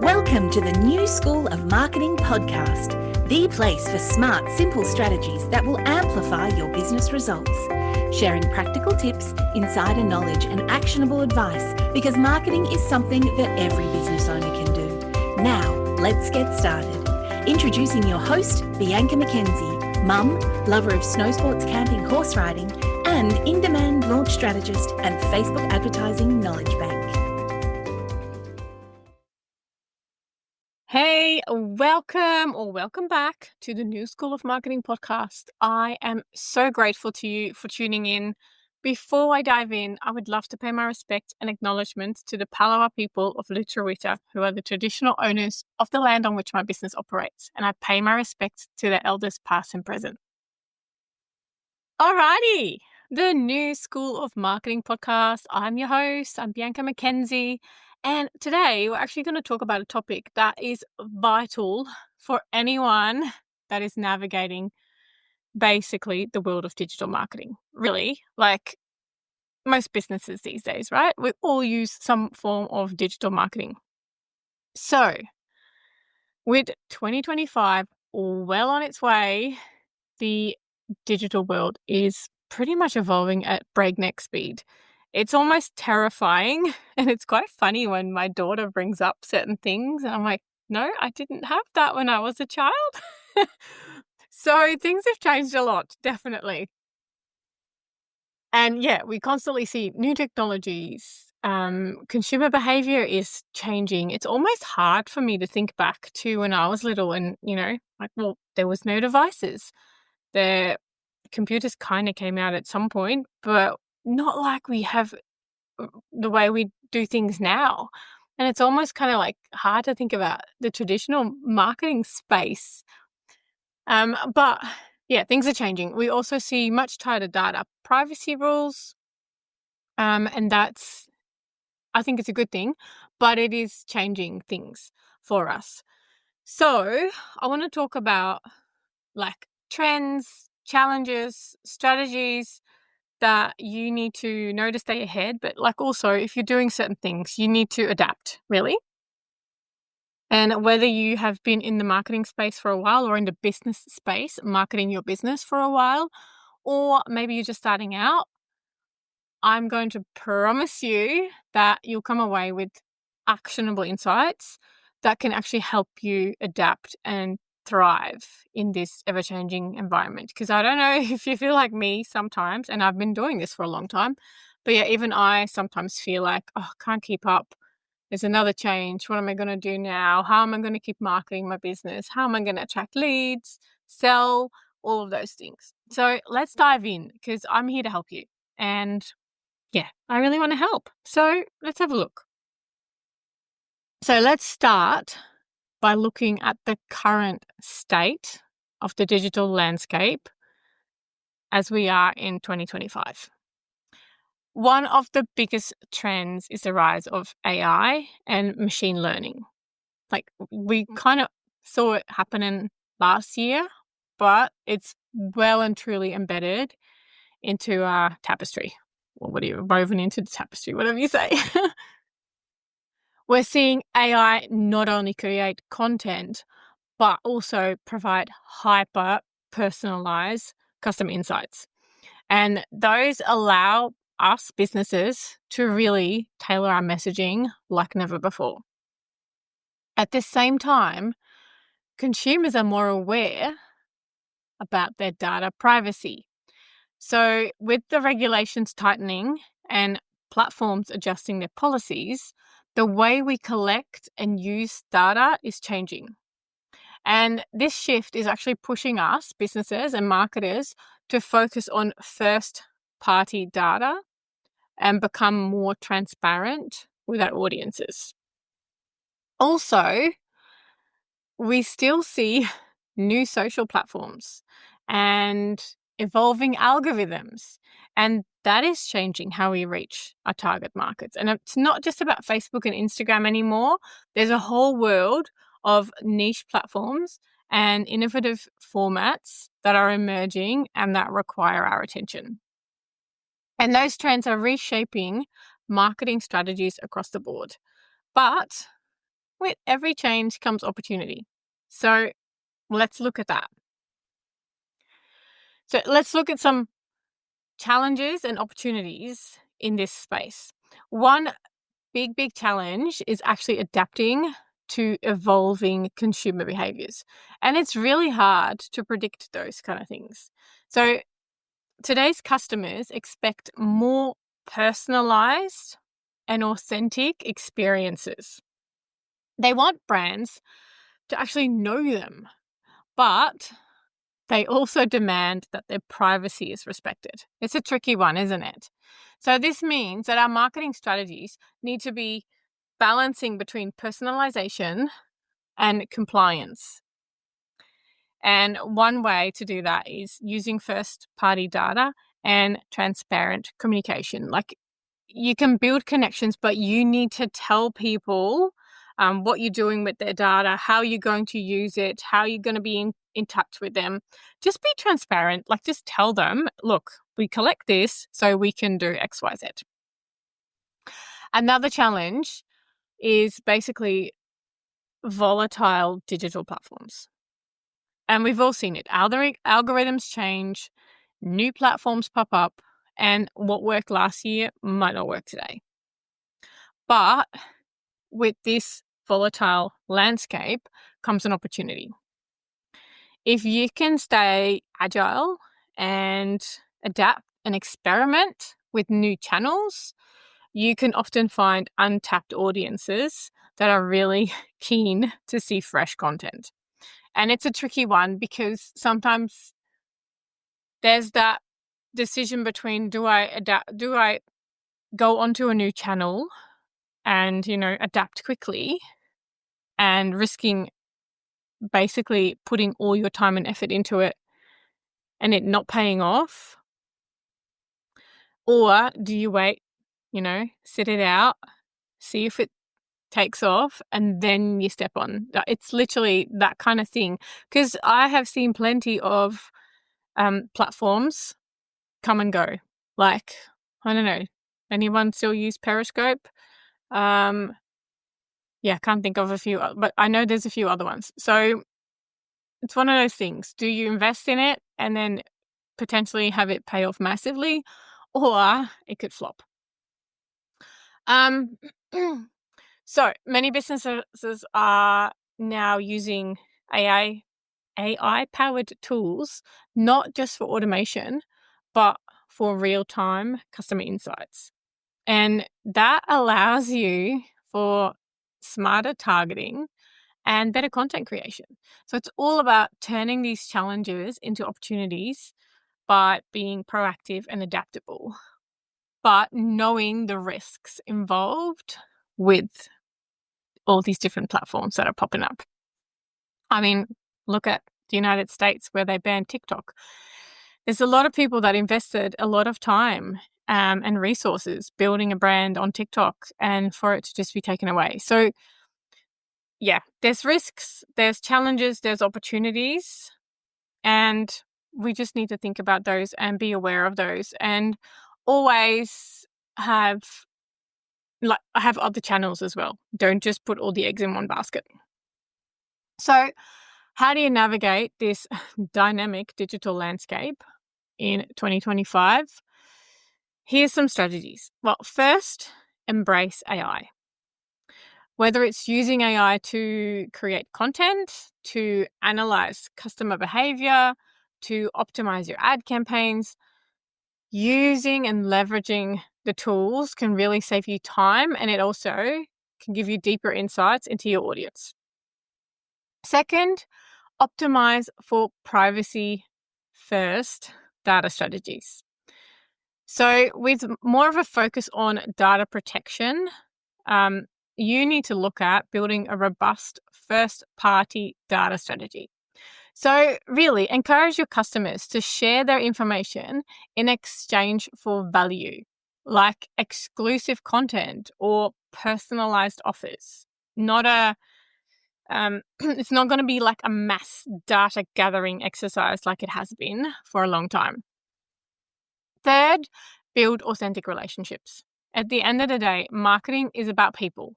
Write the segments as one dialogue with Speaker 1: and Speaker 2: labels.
Speaker 1: Welcome to the New School of Marketing podcast, the place for smart, simple strategies that will amplify your business results. Sharing practical tips, insider knowledge, and actionable advice because marketing is something that every business owner can do. Now, let's get started. Introducing your host, Bianca McKenzie, mum, lover of snow sports, camping, horse riding, and in-demand launch strategist and Facebook advertising knowledge bank.
Speaker 2: Hey, welcome back to the New School of Marketing podcast. I am so grateful to you for tuning in. Before I dive in, I would love to pay my respect and acknowledgement to the Palawa people of Lutruwita, who are the traditional owners of the land on which my business operates, and I pay my respect to their elders past and present. Alrighty, the New School of Marketing podcast. I'm your host, I'm Bianca McKenzie. And today we're actually going to talk about a topic that is vital for anyone that is navigating basically the world of digital marketing. Really, like most businesses these days, right? We all use some form of digital marketing. So with 2025 well on its way, the digital world is pretty much evolving at breakneck speed. It's almost terrifying, and it's quite funny when my daughter brings up certain things and I'm like, no, I didn't have that when I was a child. So things have changed a lot, definitely. And yeah, we constantly see new technologies. Consumer behavior is changing. It's almost hard for me to think back to when I was little and, there was no devices. The computers kind of came out at some point, but not like we have the way we do things now. And it's almost kind of like hard to think about the traditional marketing space. But yeah, things are changing. We also see much tighter data privacy rules. And I think it's a good thing, but it is changing things for us. So I want to talk about like trends, challenges, strategies that you need to know to stay ahead, but like also if you're doing certain things, you need to adapt, really. And whether you have been in the marketing space for a while or in the business space, marketing your business for a while, or maybe you're just starting out, I'm going to promise you that you'll come away with actionable insights that can actually help you adapt and thrive in this ever-changing environment. Because I don't know if you feel like me sometimes, and I've been doing this for a long time, but yeah, even I sometimes feel like, oh, I can't keep up. There's another change. What am I going to do now? How am I going to keep marketing my business? How am I going to attract leads, sell, all of those things? So let's dive in because I'm here to help you. And yeah, I really want to help. So let's have a look. So let's start by looking at the current state of the digital landscape as we are in 2025. One of the biggest trends is the rise of AI and machine learning. Like we kind of saw it happening last year, but it's well and truly embedded into our tapestry. Or whatever, woven into the tapestry, whatever you say. We're seeing AI not only create content, but also provide hyper personalized custom insights. And those allow us businesses to really tailor our messaging like never before. At the same time, consumers are more aware about their data privacy. So with the regulations tightening and platforms adjusting their policies, the way we collect and use data is changing. And this shift is actually pushing us, businesses and marketers, to focus on first-party data and become more transparent with our audiences. Also, we still see new social platforms and evolving algorithms, and that is changing how we reach our target markets. And it's not just about Facebook and Instagram anymore. There's a whole world of niche platforms and innovative formats that are emerging and that require our attention. And those trends are reshaping marketing strategies across the board. But with every change comes opportunity. So let's look at that. So let's look at some challenges and opportunities in this space. One big challenge is actually adapting to evolving consumer behaviors. And it's really hard to predict those kind of things. So today's customers expect more personalized and authentic experiences. They want brands to actually know them, but they also demand that their privacy is respected. It's a tricky one, isn't it? So this means that our marketing strategies need to be balancing between personalization and compliance. And one way to do that is using first-party data and transparent communication. Like, you can build connections, but you need to tell people what you're doing with their data, how you're going to use it, how you're going to be in touch with them. Just be transparent. Like, just tell them, look, we collect this so we can do X, Y, Z. Another challenge is basically volatile digital platforms. And we've all seen it. Algorithms change, new platforms pop up, and what worked last year might not work today. But with this volatile landscape comes an opportunity. If you can stay agile and adapt and experiment with new channels, you can often find untapped audiences that are really keen to see fresh content. And it's a tricky one because sometimes there's that decision between, do I go onto a new channel and, adapt quickly and risking basically putting all your time and effort into it and it not paying off? Or do you wait, sit it out, see if it takes off, and then you step on? It's literally that kind of thing. Because I have seen plenty of platforms come and go. Like, I don't know, anyone still use Periscope? Yeah, can't think of a few, but I know there's a few other ones. So it's one of those things. Do you invest in it and then potentially have it pay off massively, or it could flop? So many businesses are now using AI-powered tools, not just for automation, but for real-time customer insights. And that allows you for smarter targeting and better content creation. So it's all about turning these challenges into opportunities by being proactive and adaptable, but knowing the risks involved with all these different platforms that are popping up. I mean, look at the United States where they banned TikTok. There's a lot of people that invested a lot of time and resources building a brand on TikTok, and for it to just be taken away. So yeah, there's risks, there's challenges, there's opportunities, and we just need to think about those and be aware of those, and always have other channels as well. Don't just put all the eggs in one basket. So how do you navigate this dynamic digital landscape in 2025? Here's some strategies. Well, first, embrace AI. Whether it's using AI to create content, to analyze customer behavior, to optimize your ad campaigns, using and leveraging the tools can really save you time, and it also can give you deeper insights into your audience. Second, optimize for privacy first data strategies. So with more of a focus on data protection, you need to look at building a robust first-party data strategy. So really encourage your customers to share their information in exchange for value, like exclusive content or personalized offers. It's not going to be like a mass data gathering exercise like it has been for a long time. Third, build authentic relationships. At the end of the day, marketing is about people.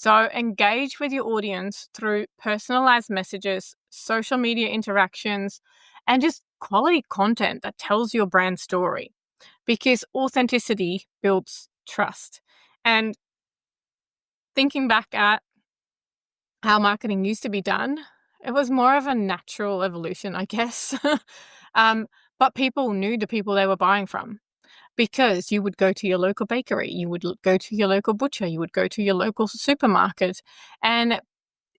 Speaker 2: So engage with your audience through personalized messages, social media interactions, and just quality content that tells your brand story, because authenticity builds trust. And thinking back at how marketing used to be done, it was more of a natural evolution, I guess. um, but people knew the people they were buying from, because you would go to your local bakery, you would go to your local butcher, you would go to your local supermarket, and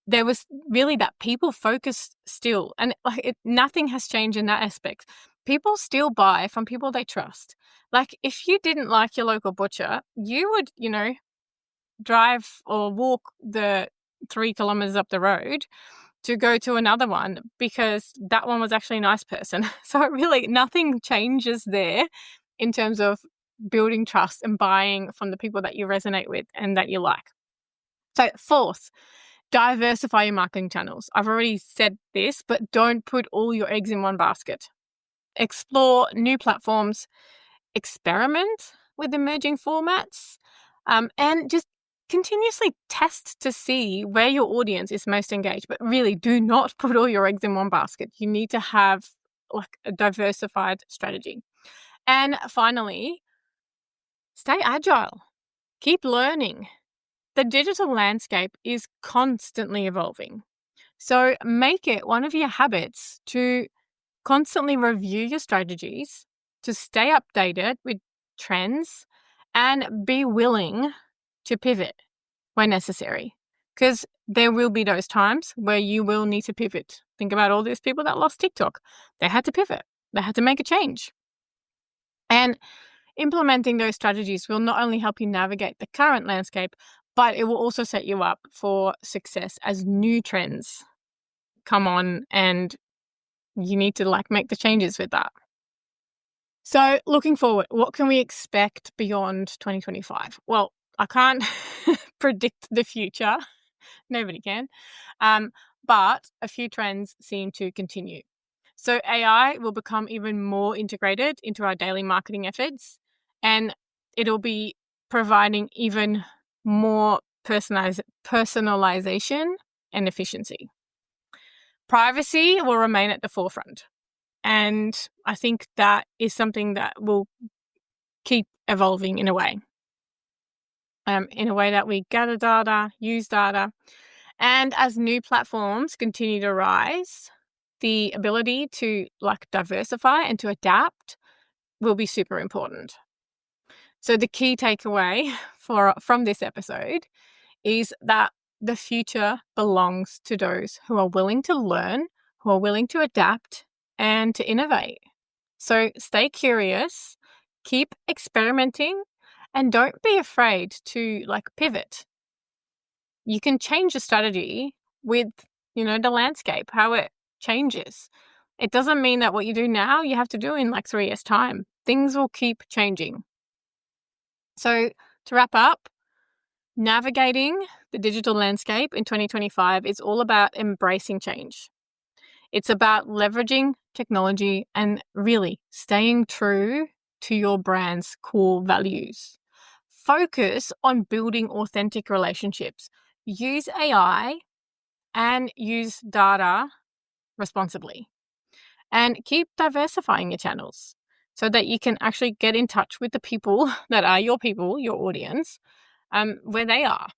Speaker 2: there was really that people focus still, and nothing has changed in that aspect. People still buy from people they trust. Like, if you didn't like your local butcher, you would, drive or walk the 3 kilometers up the road to go to another one, because that one was actually a nice person. So really nothing changes there in terms of building trust and buying from the people that you resonate with and that you like. So fourth, diversify your marketing channels. I've already said this, but don't put all your eggs in one basket. Explore new platforms, experiment with emerging formats, and just continuously test to see where your audience is most engaged. But really, do not put all your eggs in one basket. You need to have like a diversified strategy. And finally, stay agile. Keep learning. The digital landscape is constantly evolving. So make it one of your habits to constantly review your strategies, to stay updated with trends, and be willing to pivot when necessary. Because there will be those times where you will need to pivot. Think about all these people that lost TikTok. They had to pivot. They had to make a change. And implementing those strategies will not only help you navigate the current landscape, but it will also set you up for success as new trends come on and you need to make the changes with that. So looking forward, what can we expect beyond 2025? Well, I can't predict the future. Nobody can. But a few trends seem to continue. So AI will become even more integrated into our daily marketing efforts, and it'll be providing even more personalization and efficiency. Privacy will remain at the forefront. And I think that is something that will keep evolving in a way that we gather data, use data. And as new platforms continue to rise, the ability to diversify and to adapt will be super important. So the key takeaway from this episode is that the future belongs to those who are willing to learn, who are willing to adapt, and to innovate. So stay curious, keep experimenting, and don't be afraid to pivot. You can change your strategy with, the landscape, how it changes. It doesn't mean that what you do now, you have to do in 3 years' time. Things will keep changing. So to wrap up, navigating the digital landscape in 2025 is all about embracing change. It's about leveraging technology and really staying true to your brand's core values. Focus on building authentic relationships. Use AI and use data responsibly. And keep diversifying your channels so that you can actually get in touch with the people that are your people, your audience, where they are.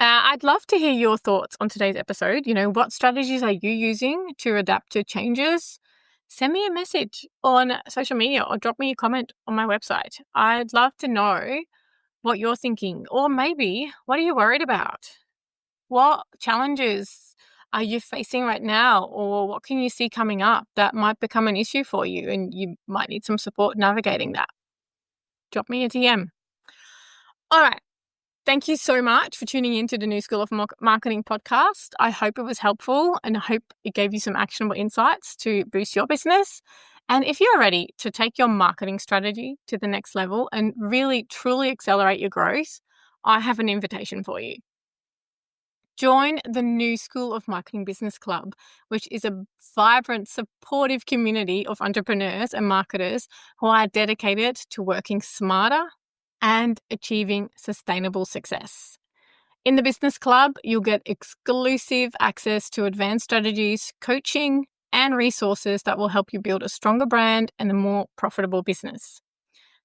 Speaker 2: I'd love to hear your thoughts on today's episode. What strategies are you using to adapt to changes? Send me a message on social media or drop me a comment on my website. I'd love to know what you're thinking, or maybe what are you worried about? What challenges are you facing right now, or what can you see coming up that might become an issue for you and you might need some support navigating that? Drop me a DM. All right. Thank you so much for tuning in to the New School of Marketing podcast. I hope it was helpful and I hope it gave you some actionable insights to boost your business. And if you're ready to take your marketing strategy to the next level and really, truly accelerate your growth, I have an invitation for you. Join the New School of Marketing Business Club, which is a vibrant, supportive community of entrepreneurs and marketers who are dedicated to working smarter and achieving sustainable success. In the Business Club, you'll get exclusive access to advanced strategies, coaching, and resources that will help you build a stronger brand and a more profitable business.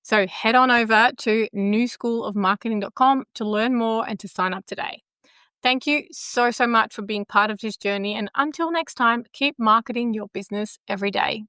Speaker 2: So head on over to newschoolofmarketing.com to learn more and to sign up today. Thank you so much for being part of this journey. And until next time, keep marketing your business every day.